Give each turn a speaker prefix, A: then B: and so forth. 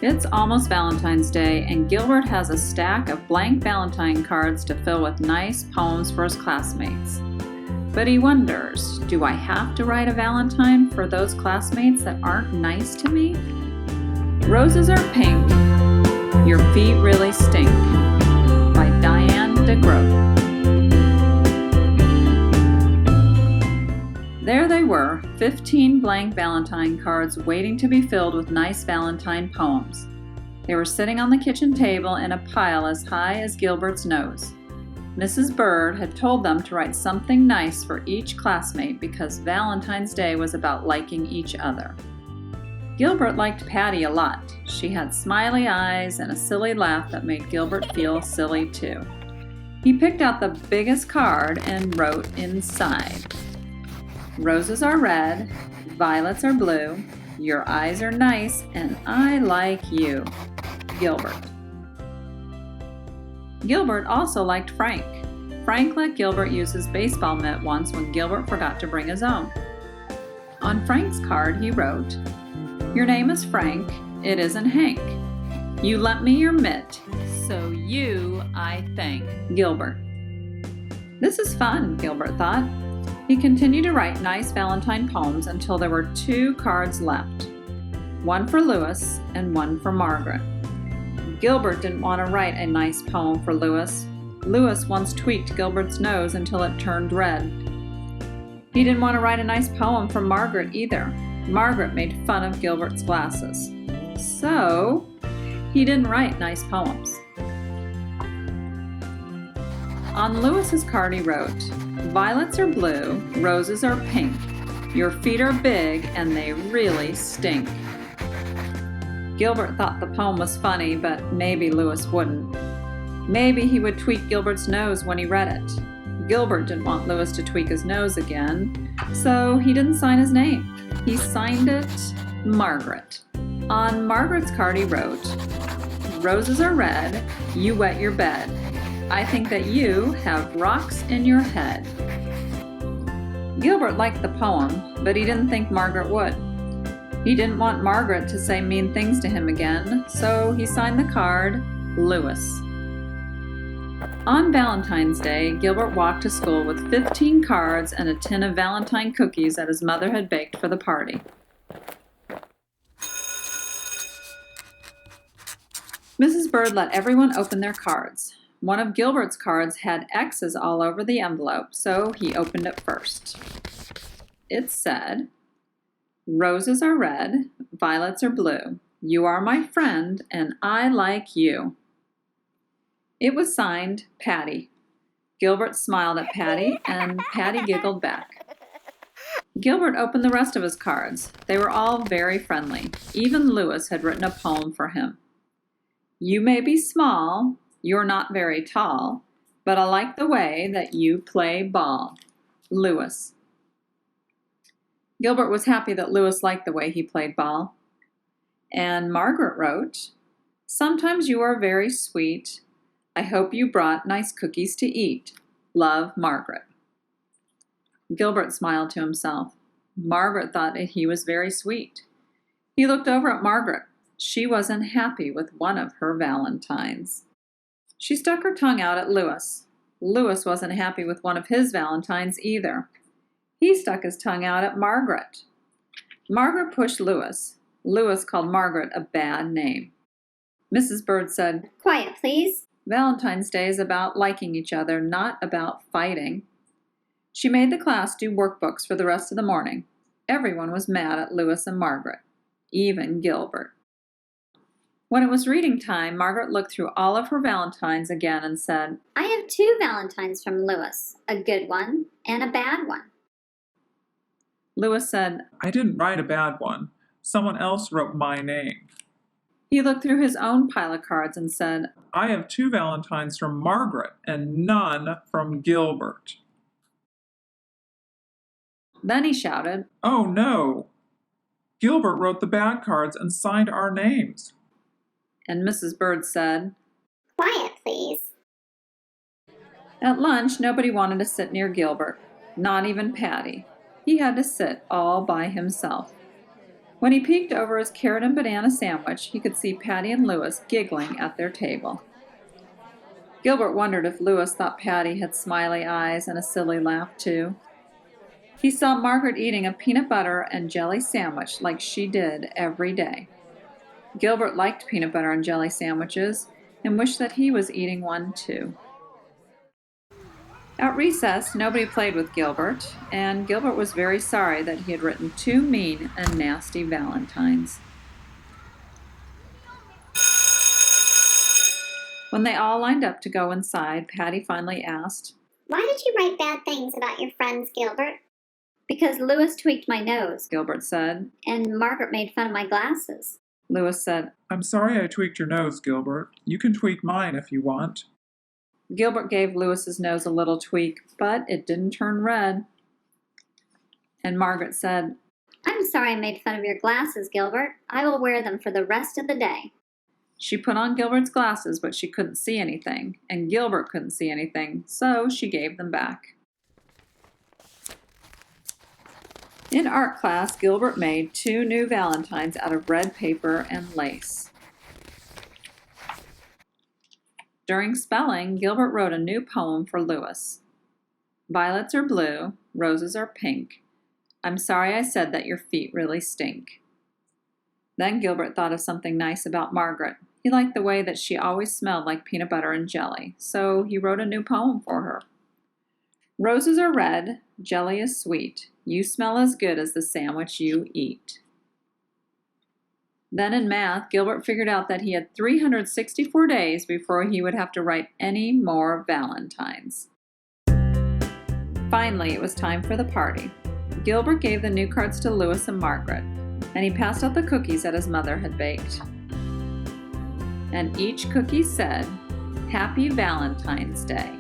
A: It's almost Valentine's Day, and Gilbert has a stack of blank Valentine cards to fill with nice poems for his classmates. But he wonders, do I have to write a Valentine for those classmates that aren't nice to me? Roses are pink, your feet really stink, by Diane DeGroat. There they were, 15 blank Valentine cards waiting to be filled with nice Valentine poems. They were sitting on the kitchen table in a pile as high as Gilbert's nose. Mrs. Bird had told them to write something nice for each classmate because Valentine's Day was about liking each other. Gilbert liked Patty a lot. She had smiley eyes and a silly laugh that made Gilbert feel silly too. He picked out the biggest card and wrote inside, "Roses are red, violets are blue, your eyes are nice, and I like you, Gilbert." Gilbert also liked Frank. Frank let Gilbert use his baseball mitt once when Gilbert forgot to bring his own. On Frank's card he wrote, "Your name is Frank, it isn't Hank. You lent me your mitt, so you I thank, Gilbert." This is fun, Gilbert thought. He continued to write nice Valentine poems until there were 2 cards left, one for Louis and one for Margaret. Gilbert didn't want to write a nice poem for Louis. Louis once tweaked Gilbert's nose until it turned red. He didn't want to write a nice poem for Margaret either. Margaret made fun of Gilbert's glasses. So, he didn't write nice poems. On Louis's card he wrote, "Violets are blue, roses are pink. Your feet are big and they really stink." Gilbert thought the poem was funny, but maybe Louis wouldn't. Maybe he would tweak Gilbert's nose when he read it. Gilbert didn't want Louis to tweak his nose again, so he didn't sign his name. He signed it Margaret. On Margaret's card he wrote, "Roses are red, you wet your bed. I think that you have rocks in your head." Gilbert liked the poem, but he didn't think Margaret would. He didn't want Margaret to say mean things to him again, so he signed the card, Louis. On Valentine's Day, Gilbert walked to school with 15 cards and a tin of Valentine cookies that his mother had baked for the party. Mrs. Bird let everyone open their cards. One of Gilbert's cards had X's all over the envelope, so he opened it first. It said, "Roses are red, violets are blue. You are my friend, and I like you." It was signed Patty. Gilbert smiled at Patty, and Patty giggled back. Gilbert opened the rest of his cards. They were all very friendly. Even Louis had written a poem for him. "You may be small, you're not very tall, but I like the way that you play ball, Louis." Gilbert was happy that Louis liked the way he played ball. And Margaret wrote, "Sometimes you are very sweet. I hope you brought nice cookies to eat. Love, Margaret." Gilbert smiled to himself. Margaret thought that he was very sweet. He looked over at Margaret. She wasn't happy with one of her Valentines. She stuck her tongue out at Louis. Louis wasn't happy with one of his Valentines either. He stuck his tongue out at Margaret. Margaret pushed Louis. Louis called Margaret a bad name. Mrs. Bird said,
B: "Quiet, please."
A: "Valentine's Day is about liking each other, not about fighting." She made the class do workbooks for the rest of the morning. Everyone was mad at Louis and Margaret, even Gilbert. When it was reading time, Margaret looked through all of her Valentines again and said,
B: "I have 2 Valentines from Louis, a good one and a bad one."
A: Louis said,
C: "I didn't write a bad one. Someone else wrote my name."
A: He looked through his own pile of cards and said,
C: "I have 2 Valentines from Margaret and none from Gilbert."
A: Then he shouted,
C: "Oh no! Gilbert wrote the bad cards and signed our names."
A: And Mrs. Bird said,
B: "Quiet, please."
A: At lunch, nobody wanted to sit near Gilbert, not even Patty. He had to sit all by himself. When he peeked over his carrot and banana sandwich, he could see Patty and Louis giggling at their table. Gilbert wondered if Louis thought Patty had smiley eyes and a silly laugh too. He saw Margaret eating a peanut butter and jelly sandwich like she did every day. Gilbert liked peanut butter and jelly sandwiches and wished that he was eating one too. At recess, nobody played with Gilbert, and Gilbert was very sorry that he had written 2 mean and nasty Valentines. When they all lined up to go inside, Patty finally asked,
B: Why did you write bad things about your friends, Gilbert?
A: Because Louis tweaked my nose, Gilbert said.
B: And Margaret made fun of my glasses.
A: Louis said,
C: I'm sorry I tweaked your nose, Gilbert. You can tweak mine if you want.
A: Gilbert gave Louis's nose a little tweak, but it didn't turn red. And Margaret said,
B: I'm sorry I made fun of your glasses, Gilbert. I will wear them for the rest of the day.
A: She put on Gilbert's glasses, but she couldn't see anything, and Gilbert couldn't see anything, so she gave them back. In art class, Gilbert made 2 new Valentines out of red paper and lace. During spelling, Gilbert wrote a new poem for Louis. Violets are blue, roses are pink. I'm sorry I said that your feet really stink. Then Gilbert thought of something nice about Margaret. He liked the way that she always smelled like peanut butter and jelly, so he wrote a new poem for her. Roses are red, jelly is sweet. You smell as good as the sandwich you eat. Then in math, Gilbert figured out that he had 364 days before he would have to write any more Valentines. Finally, it was time for the party. Gilbert gave the new cards to Louis and Margaret, and he passed out the cookies that his mother had baked. And each cookie said, Happy Valentine's Day.